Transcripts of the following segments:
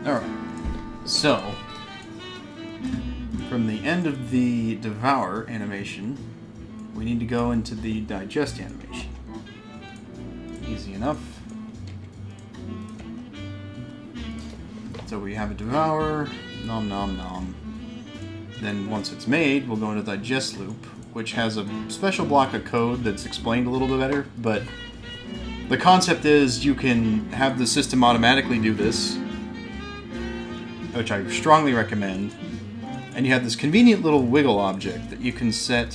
Alright, so from the end of the devour animation, we need to go into the digest animation. Easy enough. So we have a devour, nom nom nom. Then once it's made, we'll go into the digest loop, which has a special block of code that's explained a little bit better, but the concept is you can have the system automatically do this, which I strongly recommend, and you have this convenient little wiggle object that you can set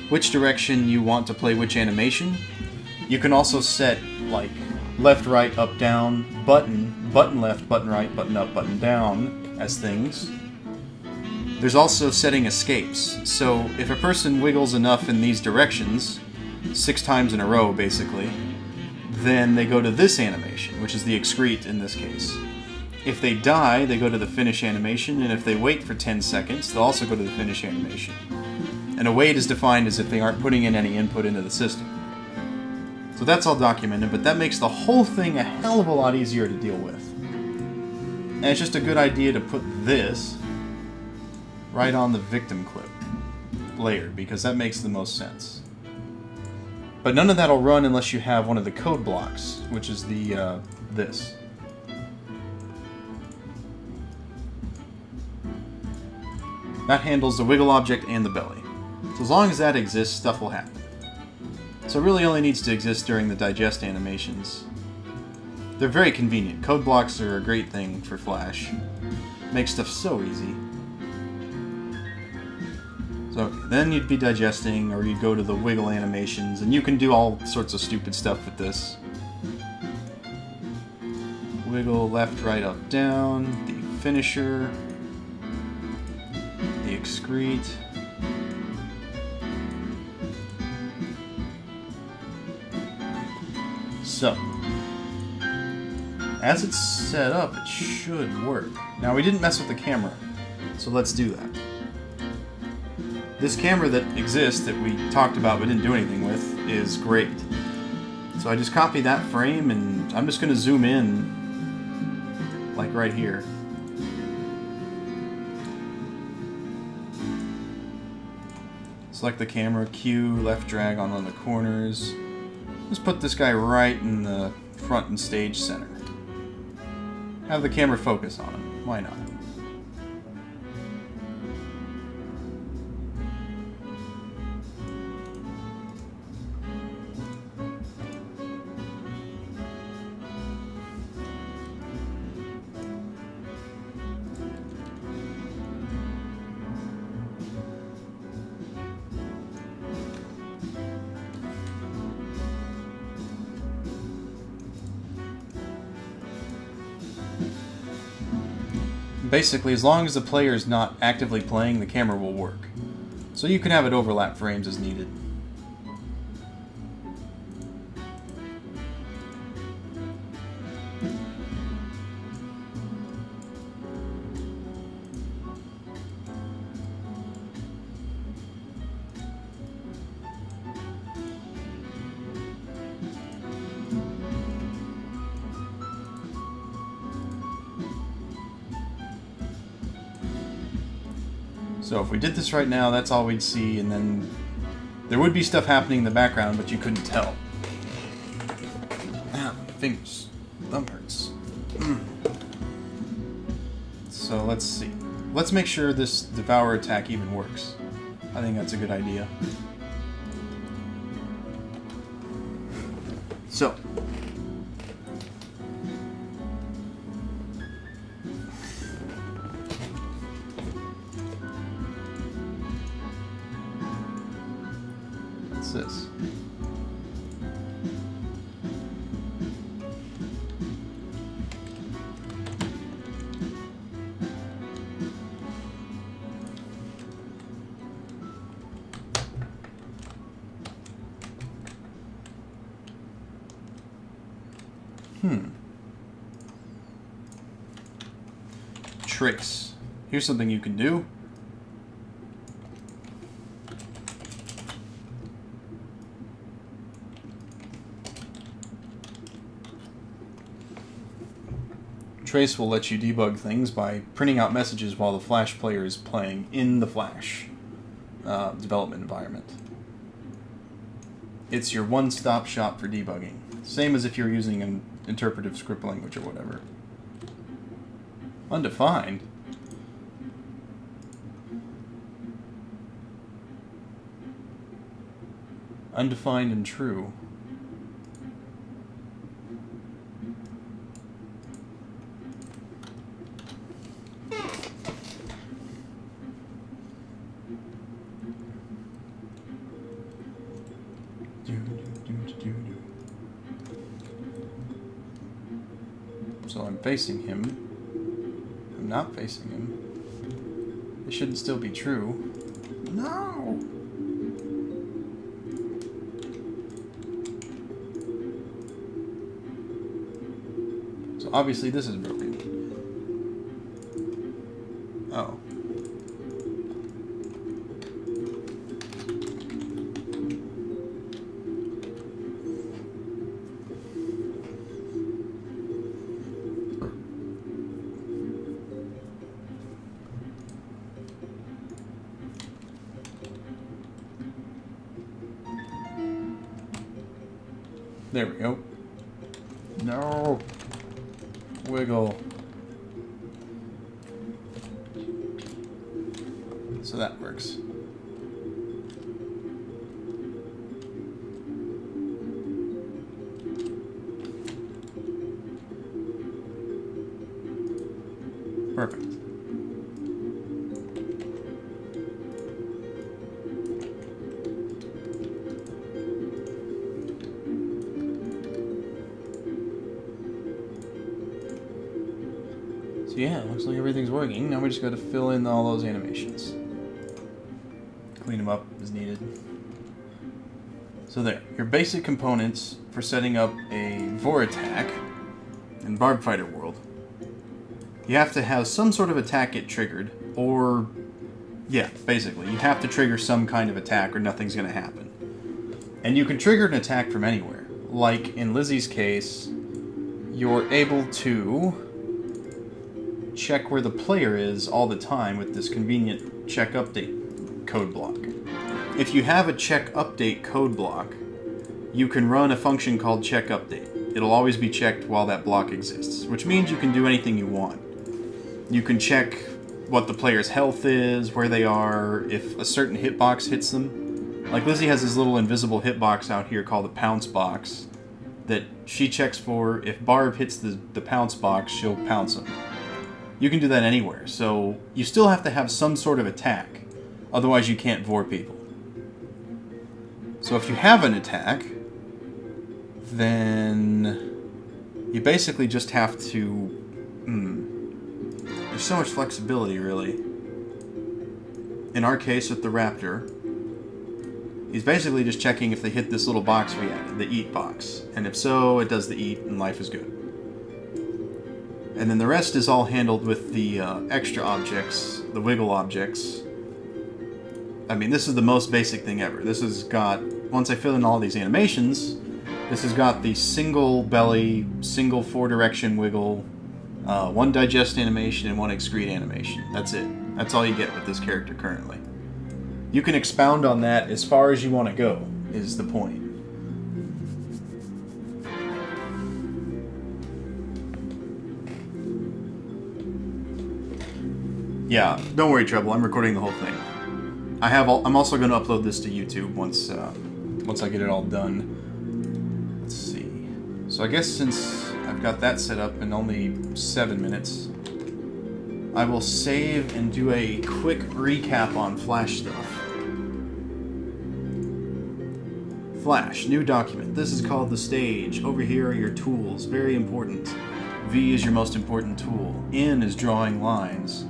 which direction you want to play which animation. You can also set, like, left, right, up, down, button, button left, button right, button up, button down as things. There's also setting escapes, so if a person wiggles enough in these directions, 6 times in a row basically, then they go to this animation, which is the excrete in this case. If they die, they go to the finish animation, and if they wait for 10 seconds, they'll also go to the finish animation. And a wait is defined as if they aren't putting in any input into the system. So that's all documented, but that makes the whole thing a hell of a lot easier to deal with. And it's just a good idea to put this right on the victim clip layer, because that makes the most sense. But none of that will run unless you have one of the code blocks, which is the this. That handles the wiggle object and the belly. So as long as that exists, stuff will happen. So it really only needs to exist during the digest animations. They're very convenient. Code blocks are a great thing for Flash. Make stuff so easy. So okay, then you'd be digesting, or you'd go to the wiggle animations, and you can do all sorts of stupid stuff with this. Wiggle left, right, up, down, the finisher, the excrete. So, as it's set up, it should work. Now, we didn't mess with the camera, so let's do that. This camera that exists, that we talked about but didn't do anything with, is great. So I just copy that frame, and I'm just going to zoom in, like right here. Select the camera, Q, left drag on one of the corners. Just put this guy right in the front and stage center. Have the camera focus on him. Why not? Basically, as long as the player is not actively playing, the camera will work. So you can have it overlap frames as needed. So if we did this right now, that's all we'd see, and then there would be stuff happening in the background, but you couldn't tell. Ah, fingers. Thumb hurts. So let's see. Let's make sure this Devour attack even works. I think that's a good idea. So. This. Tricks. Here's something you can do. Trace will let you debug things by printing out messages while the Flash player is playing in the Flash development environment. It's your one-stop shop for debugging. Same as if you're using an interpretive script language or whatever. Undefined? Undefined and true. So I'm facing him. I'm not facing him. It shouldn't still be true. No! So obviously this is broken. Oh. There we go. No. Wiggle. So that works. Perfect. So yeah, looks like everything's working. Now we just got to fill in all those animations. Clean them up as needed. So there, your basic components for setting up a Vor attack in barbftr world. You have to have some sort of attack get triggered, or yeah, basically, you have to trigger some kind of attack or nothing's going to happen. And you can trigger an attack from anywhere. Like in Lizzie's case, you're able to check where the player is all the time with this convenient check update code block. If you have a check update code block, you can run a function called check update. It'll always be checked while that block exists, which means you can do anything you want. You can check what the player's health is, where they are, if a certain hitbox hits them. Like Lizzie has this little invisible hitbox out here called the pounce box that she checks for. If Barb hits the pounce box, she'll pounce him. You can do that anywhere, so you still have to have some sort of attack, otherwise you can't Vor people. So if you have an attack, then you basically just have to... There's so much flexibility, really. In our case with the raptor, he's basically just checking if they hit this little box we added, the eat box. And if so, it does the eat and life is good. And then the rest is all handled with the extra objects, the wiggle objects. I mean, this is the most basic thing ever. This has got, once I fill in all these animations, this has got the single belly, single 4-direction wiggle, one digest animation, and one excrete animation. That's it. That's all you get with this character currently. You can expound on that as far as you want to go, is the point. Yeah, don't worry, Treble. I'm recording the whole thing. I'm also going to upload this to YouTube once I get it all done. Let's see. So I guess since I've got that set up in only 7 minutes, I will save and do a quick recap on Flash stuff. Flash, new document. This is called the stage. Over here are your tools. Very important. V is your most important tool. N is drawing lines.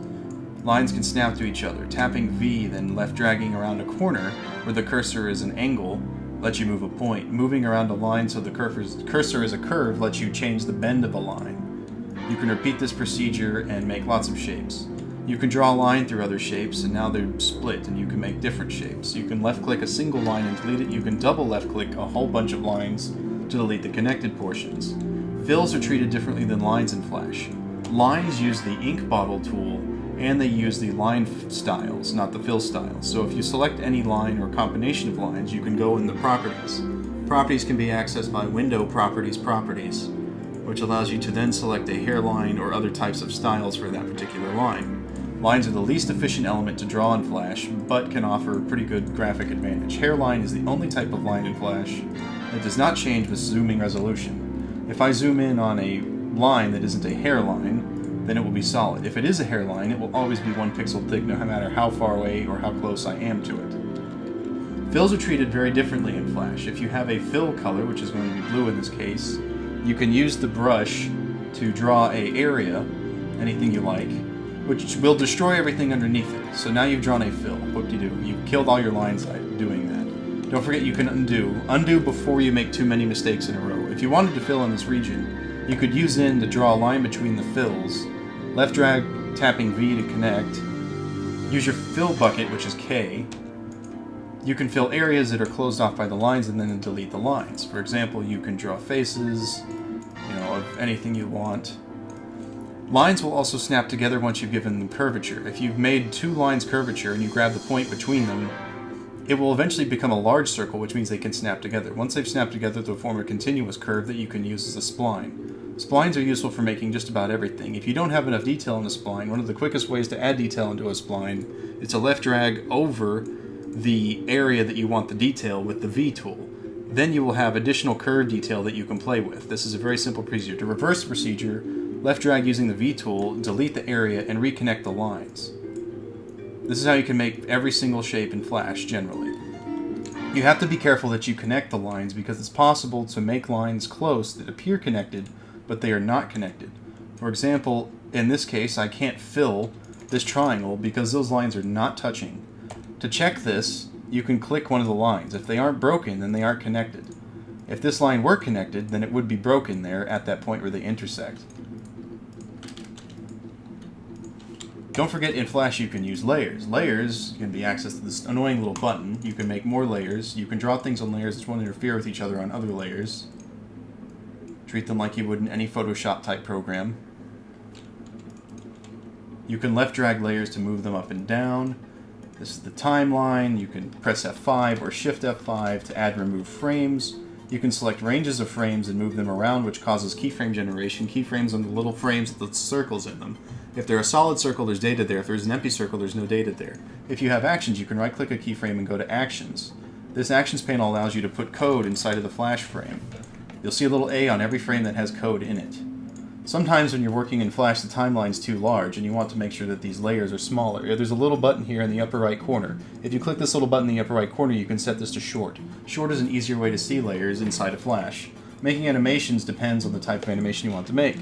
Lines can snap to each other. Tapping V, then left dragging around a corner where the cursor is an angle lets you move a point. Moving around a line so the cursor is a curve lets you change the bend of a line. You can repeat this procedure and make lots of shapes. You can draw a line through other shapes, and now they're split, and you can make different shapes. You can left-click a single line and delete it. You can double left-click a whole bunch of lines to delete the connected portions. Fills are treated differently than lines in Flash. lines use the ink bottle tool, and they use the line styles, not the fill styles. So if you select any line or combination of lines, you can go in the properties. Properties can be accessed by window properties, which allows you to then select a hairline or other types of styles for that particular line. Lines are the least efficient element to draw in Flash, but can offer pretty good graphic advantage. Hairline is the only type of line in Flash that does not change with zooming resolution. If I zoom in on a line that isn't a hairline, then it will be solid. If it is a hairline, it will always be 1 pixel thick no matter how far away or how close I am to it. Fills are treated very differently in Flash. If you have a fill color, which is going to be blue in this case, you can use the brush to draw an area, anything you like, which will destroy everything underneath it. So now you've drawn a fill. Whoop-de-doo. You've killed all your lines by doing that. Don't forget you can undo. Undo before you make too many mistakes in a row. If you wanted to fill in this region, you could use in to draw a line between the fills, left drag tapping V to connect, use your fill bucket, which is K. You can fill areas that are closed off by the lines and then delete the lines. For example, you can draw faces, of anything you want. Lines will also snap together once you've given them curvature. If you've made 2 lines curvature and you grab the point between them, it will eventually become a large circle, which means they can snap together. Once they've snapped together, they'll form a continuous curve that you can use as a spline. Splines are useful for making just about everything. If you don't have enough detail in a spline, one of the quickest ways to add detail into a spline is to left drag over the area that you want the detail with the V tool. Then you will have additional curve detail that you can play with. This is a very simple procedure. To reverse the procedure, left drag using the V tool, delete the area, and reconnect the lines. This is how you can make every single shape in Flash, generally. You have to be careful that you connect the lines because it's possible to make lines close that appear connected, but they are not connected. For example, in this case, I can't fill this triangle because those lines are not touching. To check this, you can click one of the lines. If they aren't broken, then they aren't connected. If this line were connected, then it would be broken there at that point where they intersect. Don't forget, in Flash you can use layers. Layers can be accessed to this annoying little button. You can make more layers. You can draw things on layers that won't interfere with each other on other layers. Treat them like you would in any Photoshop type program. You can left drag layers to move them up and down. This is the timeline. You can press F5 or Shift F5 to add and remove frames. You can select ranges of frames and move them around, which causes keyframe generation. Keyframes are the little frames with the circles in them. If they're a solid circle, there's data there. If there's an empty circle, there's no data there. If you have actions, you can right-click a keyframe and go to Actions. This Actions panel allows you to put code inside of the Flash frame. You'll see a little A on every frame that has code in it. Sometimes when you're working in Flash, the timeline's too large, and you want to make sure that these layers are smaller. There's a little button here in the upper right corner. If you click this little button in the upper right corner, you can set this to short. Short is an easier way to see layers inside of Flash. Making animations depends on the type of animation you want to make.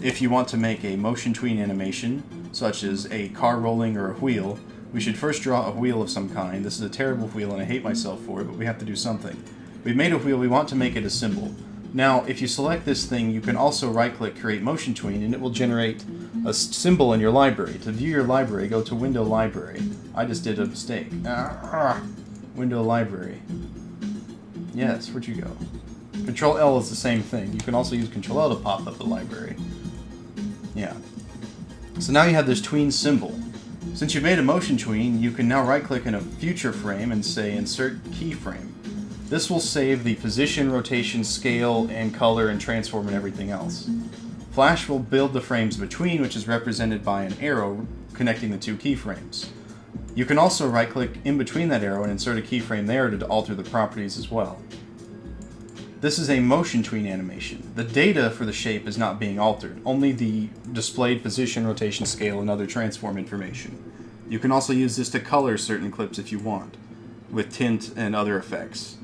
If you want to make a motion tween animation, such as a car rolling or a wheel, we should first draw a wheel of some kind. This is a terrible wheel and I hate myself for it, but we have to do something. We've made a wheel, we want to make it a symbol. Now, if you select this thing, you can also right-click Create Motion Tween, and it will generate a symbol in your library. To view your library, go to Window Library. I just did a mistake. Window Library. Yes, where'd you go? Control L is the same thing. You can also use Control L to pop up the library. Yeah. So now you have this tween symbol. Since you've made a motion tween, you can now right-click in a future frame and say Insert Keyframe. This will save the position, rotation, scale, and color, and transform, and everything else. Flash will build the frames between, which is represented by an arrow connecting the 2 keyframes. You can also right-click in between that arrow and insert a keyframe there to alter the properties as well. This is a motion tween animation. The data for the shape is not being altered, only the displayed position, rotation, scale, and other transform information. You can also use this to color certain clips if you want, with tint and other effects.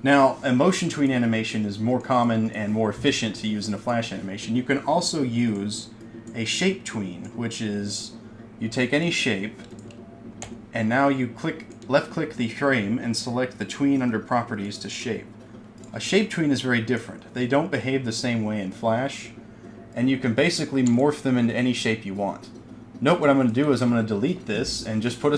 Now, a motion tween animation is more common and more efficient to use in a Flash animation. You can also use a shape tween, which is you take any shape and now you left-click the frame and select the tween under Properties to Shape. A shape tween is very different. They don't behave the same way in Flash, and you can basically morph them into any shape you want. Note what I'm going to do is I'm going to delete this and just put a